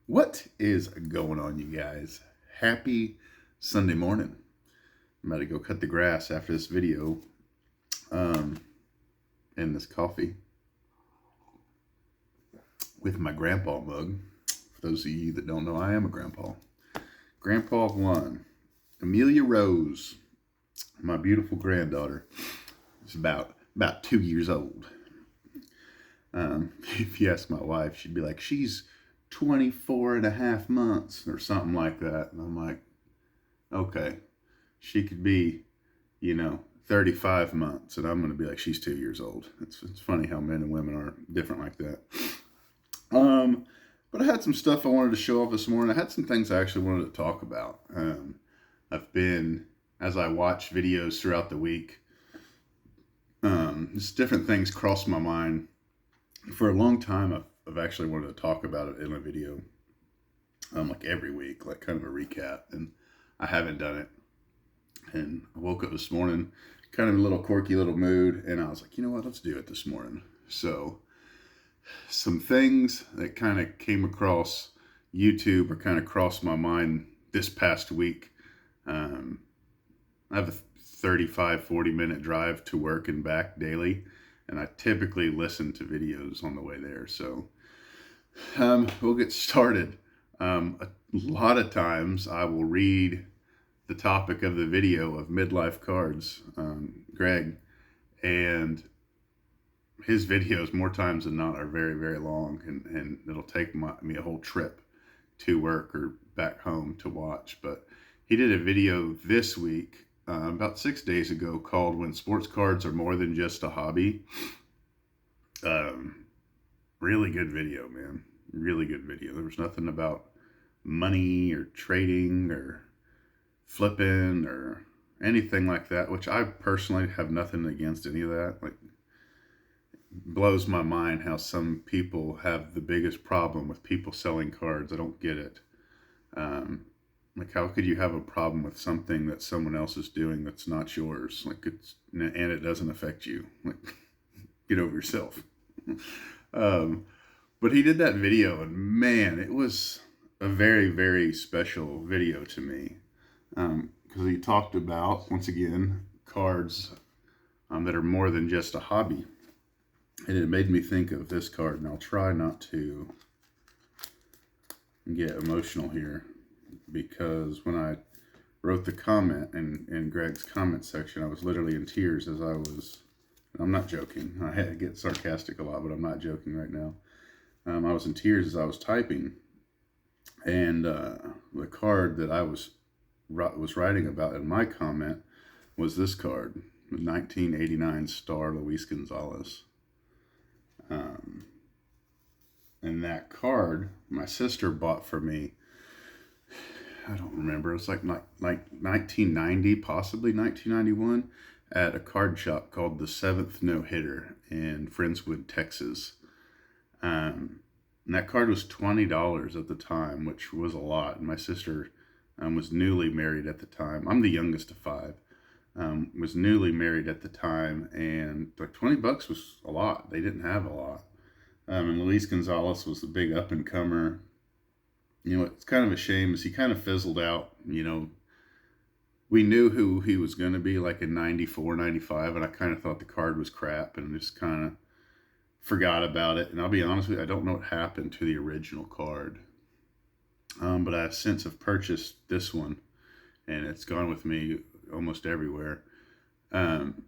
What is going on, you guys? Happy Sunday morning. I'm about to go cut the grass after this video and this coffee with my grandpa mug. For those of you that don't know, I am a grandpa. Grandpa of one. Amelia Rose, my beautiful granddaughter, is about 2 years old. If you ask my wife, she'd be like, she's 24 and a half months or something like that. And I'm like, okay, she could be, 35 months. And I'm going to be like, she's 2 years old. It's funny how men and women are different like that. But I had some stuff I wanted to show off this morning. I had some things I actually wanted to talk about. I've been, as I watch videos throughout the week, just different things cross my mind. For a long time, I've actually wanted to talk about it in a video, like every week, like kind of a recap, and I haven't done it. And I woke up this morning, kind of in a little quirky little mood, and I was like, you know what, let's do it this morning. So some things that kind of came across YouTube or kind of crossed my mind this past week. I have a 35, 40-minute drive to work and back daily, and I typically listen to videos on the way there. So we'll get started. A lot of times I will read the topic of the video of midlife cards, Greg, and his videos more times than not are very, very long, and it'll take me a whole trip to work or back home to watch. But he did a video this week, about 6 days ago, called When Sports Cards Are More Than Just a Hobby. Really good video, man. Really good video. There was nothing about money or trading or flipping or anything like that, which I personally have nothing against any of that. Like, blows my mind how some people have the biggest problem with people selling cards. I don't get it. Like, how could you have a problem with something that someone else is doing that's not yours? Like, and it doesn't affect you. Like, get over yourself. But he did that video, and man, it was a very, very special video to me. Because he talked about, once again, cards that are more than just a hobby. And it made me think of this card, and I'll try not to get emotional here, because when I wrote the comment in Greg's comment section, I was literally in tears as I was, I'm not joking, I get sarcastic a lot, but I'm not joking right now. I was in tears as I was typing, and the card that I was writing about in my comment was this card, the 1989 Star Luis Gonzalez. And that card, my sister bought for me, I don't remember, it was like 1990, possibly 1991, at a card shop called the Seventh No Hitter in Friendswood, Texas. And that card was $20 at the time, which was a lot. And my sister was newly married at the time. I'm the youngest of five. Was newly married at the time, and like $20 was a lot. They didn't have a lot. And Luis Gonzalez was the big up and comer. It's kind of a shame as he kind of fizzled out. We knew who he was going to be like in 94, 95, and I kind of thought the card was crap and just kind of forgot about it. And I'll be honest with you, I don't know what happened to the original card. But I since have purchased this one, and it's gone with me almost everywhere. And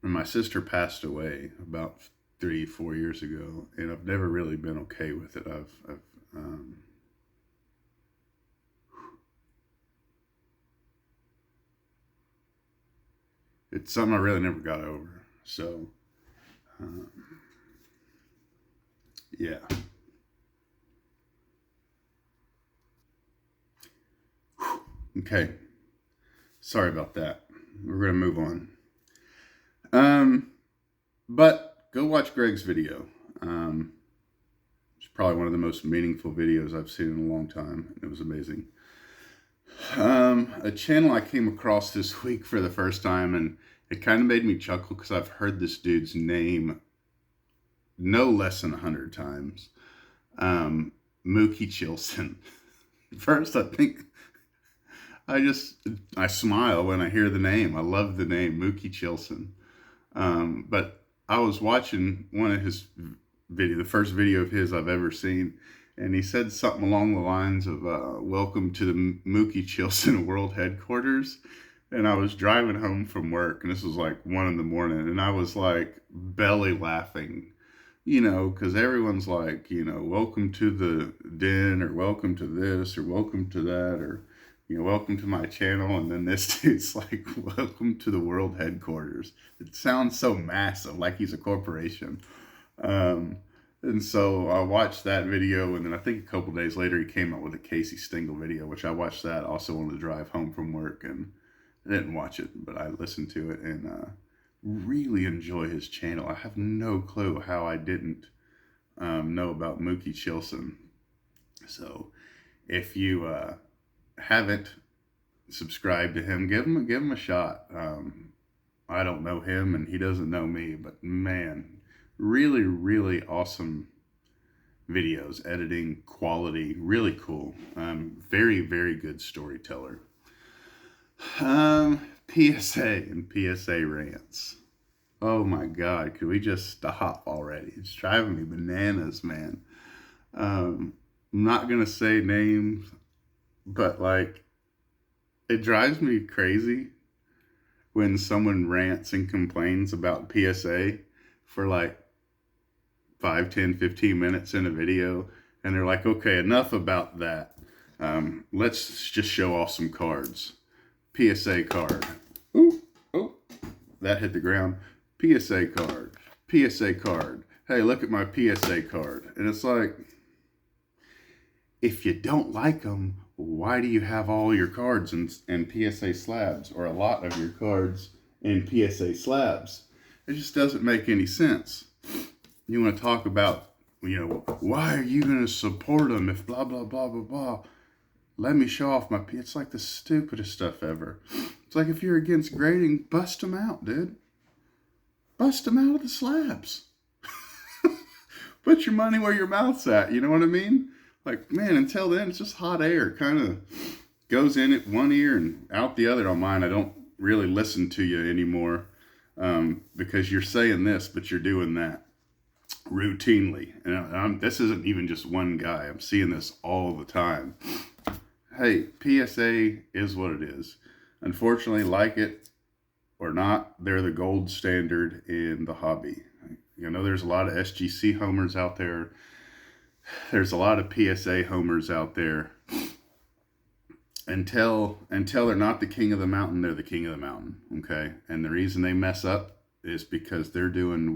my sister passed away about 3-4 years ago, and I've never really been okay with it. It's something I really never got over. So, yeah. Okay. Sorry about that. We're going to move on. But go watch Greg's video. It's probably one of the most meaningful videos I've seen in a long time. It was amazing. A channel I came across this week for the first time, and it kind of made me chuckle because I've heard this dude's name no less than 100 times. Mookie Chilson. First, I smile when I hear the name. I love the name, Mookie Chilson. But I was watching one of his the first video of his I've ever seen, and he said something along the lines of, welcome to the Mookie Chilson World Headquarters. And I was driving home from work, and this was like 1 a.m, and I was like belly laughing, because everyone's like, welcome to the den, or welcome to this, or welcome to that, or, welcome to my channel. And then this dude's like, welcome to the world headquarters. It sounds so massive, like he's a corporation. And so I watched that video, and then I think a couple days later he came out with a Casey Stengel video, which I watched that also on the drive home from work, and I didn't watch it, but I listened to it, and really enjoy his channel. I have no clue how I didn't know about Mookie Chilson. So if you haven't subscribed to him, give him a shot. I don't know him, and he doesn't know me, but man, really, really awesome videos, editing quality, really cool. Very, very good storyteller. PSA and PSA rants. Oh my God, could we just stop already? It's driving me bananas, man. I'm not gonna say names, but like, it drives me crazy when someone rants and complains about PSA for like 5, 10, 15 minutes in a video, and they're like, okay, enough about that. Let's just show off some cards. PSA card. Ooh, oh, that hit the ground. PSA card. PSA card. Hey, look at my PSA card. And it's like, if you don't like them, why do you have all your cards in PSA slabs, or a lot of your cards in PSA slabs? It just doesn't make any sense. You want to talk about, why are you going to support them if blah, blah, blah, blah, blah. Let me show off my... It's like the stupidest stuff ever. It's like, if you're against grading, bust them out, dude. Bust them out of the slabs. Put your money where your mouth's at. You know what I mean? Like, man, until then, it's just hot air. Kind of goes in at one ear and out the other. On mine, I don't really listen to you anymore, because you're saying this, but you're doing that routinely. And this isn't even just one guy. I'm seeing this all the time. Hey, PSA is what it is. Unfortunately, like it or not, they're the gold standard in the hobby. There's a lot of SGC homers out there. There's a lot of PSA homers out there. Until they're not the king of the mountain, they're the king of the mountain, okay? And the reason they mess up is because they're doing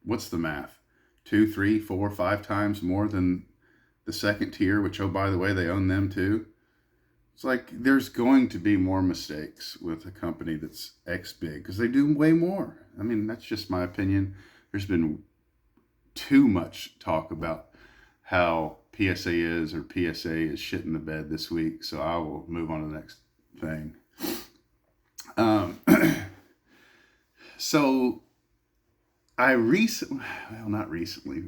what's the math? 2, 3, 4, 5 times more than the second tier, which, oh, by the way, they own them too. It's like, there's going to be more mistakes with a company that's X big, because they do way more. I mean, that's just my opinion. There's been too much talk about how PSA is, or PSA is shit in the bed this week, so I will move on to the next thing. So I not recently,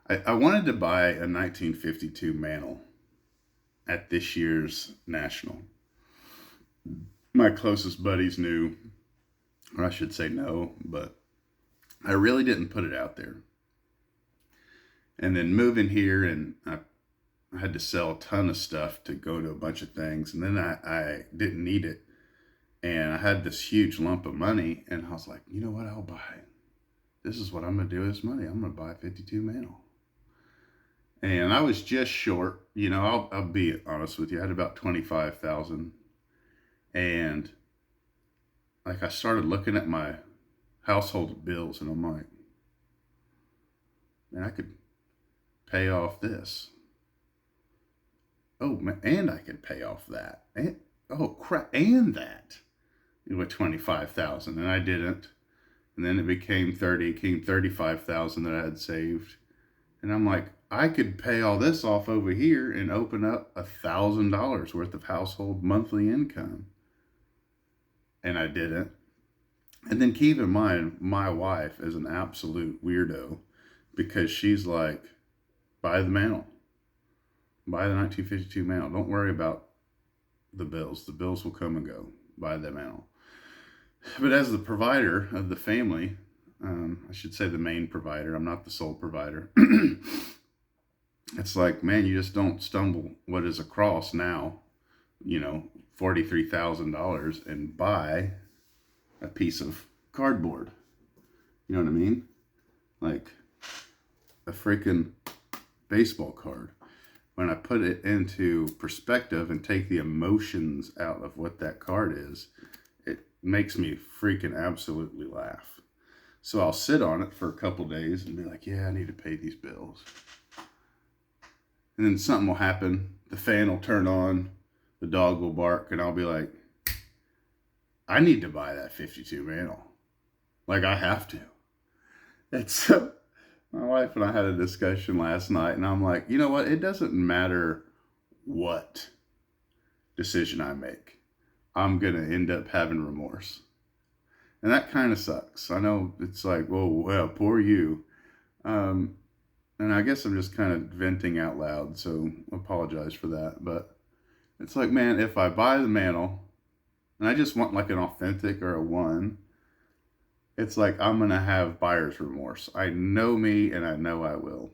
I wanted to buy a 1952 Mantle at this year's National. My closest buddies knew, or I should say no, but I really didn't put it out there. And then moving here, and I had to sell a ton of stuff to go to a bunch of things, and then I didn't need it. And I had this huge lump of money, and I was like, you know what, I'll buy it. This is what I'm going to do with this money. I'm going to buy a 52 Mantle. And I was just short, I'll be honest with you. I had about 25,000. And like, I started looking at my household bills, and I'm like, man, I could pay off this. Oh, man, and I could pay off that. And, oh, crap, and that. With 25,000, and I didn't. And then it became 35,000 that I had saved. And I'm like, I could pay all this off over here and open up $1,000 worth of household monthly income. And I didn't. And then keep in mind, my wife is an absolute weirdo, because she's like, buy the Mantle. Buy the 1952 Mantle. Don't worry about the bills. The bills will come and go. Buy the Mantle. But as the provider of the family, I should say the main provider, I'm not the sole provider. It's like, man, you just don't stumble what is across now, $43,000 and buy a piece of cardboard. You know what I mean? Like a freaking baseball card. When I put it into perspective and take the emotions out of what that card is, it makes me freaking absolutely laugh. So I'll sit on it for a couple days and be like, yeah, I need to pay these bills. And then something will happen. The fan will turn on. The dog will bark. And I'll be like, I need to buy that 52 Mantle. Like, I have to. It's my wife and I had a discussion last night. And I'm like, you know what? It doesn't matter what decision I make. I'm going to end up having remorse. And that kind of sucks. I know it's like, well, poor you. And I guess I'm just kind of venting out loud, so I apologize for that. But it's like, man, if I buy the Mantle, and I just want like an authentic or a one, it's like I'm going to have buyer's remorse. I know me, and I know I will.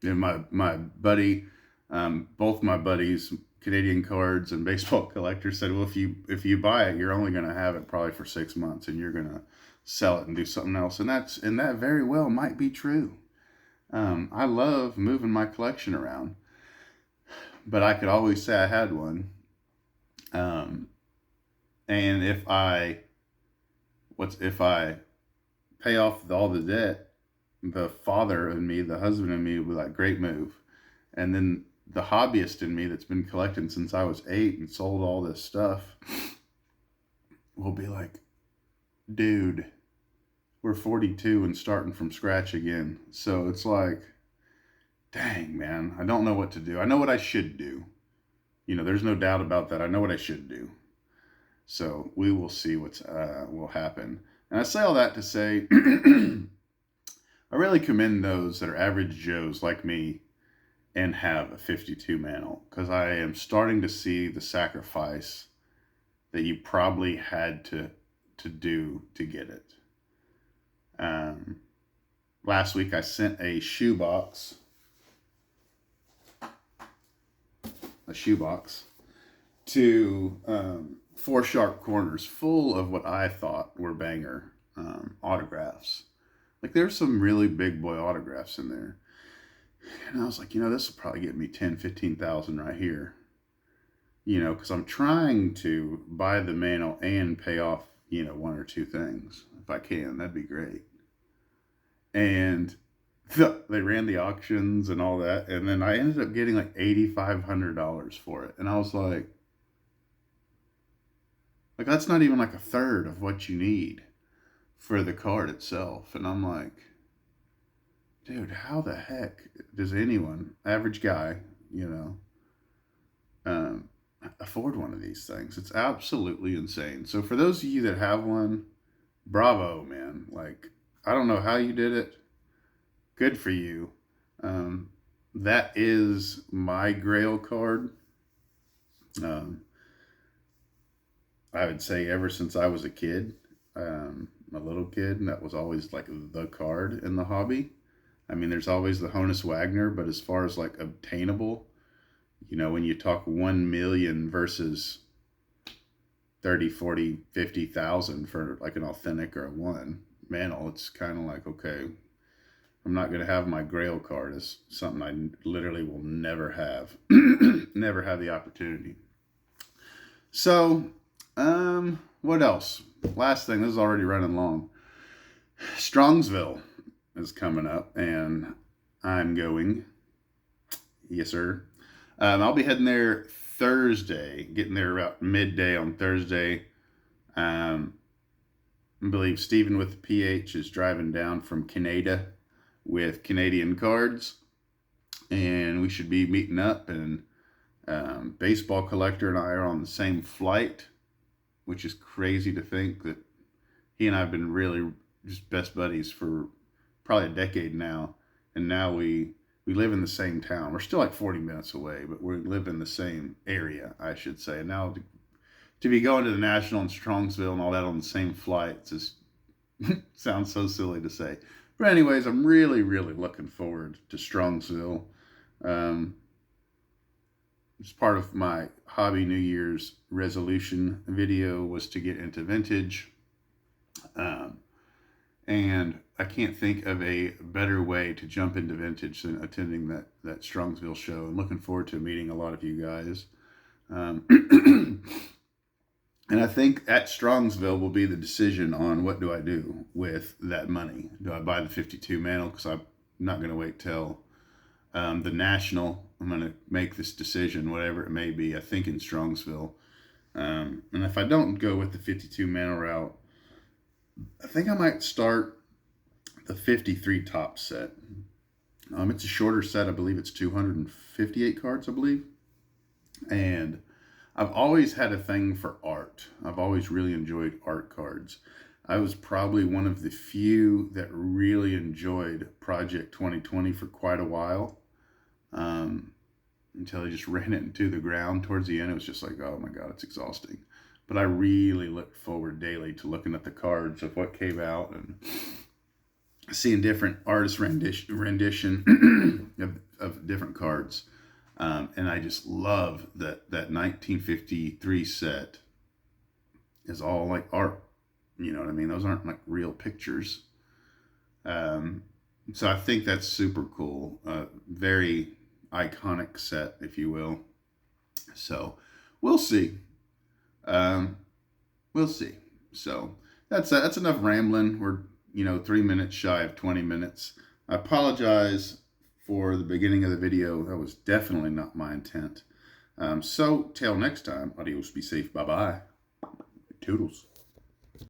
And my buddy, both my buddies, Canadian cards and baseball collectors, said, well, if you buy it, you're only going to have it probably for 6 months, and you're going to sell it and do something else. And that very well might be true. I love moving my collection around, but I could always say I had one. And if I pay off all the debt, the father in me, the husband in me, will be like, great move. And then the hobbyist in me that's been collecting since I was 8 and sold all this stuff will be like, dude, we're 42 and starting from scratch again. So it's like, dang, man, I don't know what to do. I know what I should do. There's no doubt about that. I know what I should do. So we will see what will happen. And I say all that to say, I really commend those that are average Joes like me and have a 52 Mantle, because I am starting to see the sacrifice that you probably had to do to get it. Last week I sent a shoebox to 4 Sharp Corners full of what I thought were banger autographs. Like, there's some really big boy autographs in there. And I was like, this will probably get me 10, 15,000 right here. Because I'm trying to buy the Mantle and pay off, 1 or 2 things. If I can, that'd be great. And they ran the auctions and all that. And then I ended up getting like $8,500 for it. And I was like, that's not even like a third of what you need for the card itself. And I'm like, dude, how the heck does anyone, average guy, afford one of these things? It's absolutely insane. So for those of you that have one, bravo, man. Like, I don't know how you did it. Good for you. That is my Grail card. I would say ever since I was a kid, a little kid, and that was always like the card in the hobby. I mean, there's always the Honus Wagner, but as far as like obtainable, when you talk 1 million versus 30, 40, 50,000 for like an authentic or a one Mantle, it's kind of like, okay, I'm not going to have my Grail card as something I literally will never have, never have the opportunity. So, what else? Last thing, this is already running long. Strongsville is coming up, and I'm going. Yes, sir. I'll be heading there Thursday, getting there about midday on Thursday. I believe Stephen with the PH is driving down from Canada with Canadian cards, and we should be meeting up, and Baseball Collector and I are on the same flight, which is crazy to think that he and I have been really just best buddies for probably a decade now, and now we we live in the same town. We're still like 40 minutes away, but we live in the same area, I should say. And now to be going to the National in Strongsville and all that on the same flight just sounds so silly to say. But anyways, I'm really, really looking forward to Strongsville. It's part of my hobby New Year's resolution video was to get into vintage. And I can't think of a better way to jump into vintage than attending that Strongsville show. I'm looking forward to meeting a lot of you guys. And I think at Strongsville will be the decision on what do I do with that money. Do I buy the 52 Mantle? Because I'm not going to wait till the National. I'm going to make this decision, whatever it may be, I think in Strongsville. And if I don't go with the 52 Mantle route, I think I might start the 53 top set. It's a shorter set. I believe it's 258 cards, I believe. And I've always had a thing for art. I've always really enjoyed art cards. I was probably one of the few that really enjoyed Project 2020 for quite a while. Until I just ran it into the ground towards the end. It was just like, oh my God, it's exhausting. But I really look forward daily to looking at the cards of what came out and seeing different artist rendition of different cards. And I just love that 1953 set is all like art. You know what I mean? Those aren't like real pictures. So I think that's super cool. Very iconic set, if you will. So we'll see. We'll see. So that's enough rambling. We're 3 minutes shy of 20 minutes. I apologize for the beginning of the video. That was definitely not my intent. So till next time, adios, be safe, bye bye, toodles.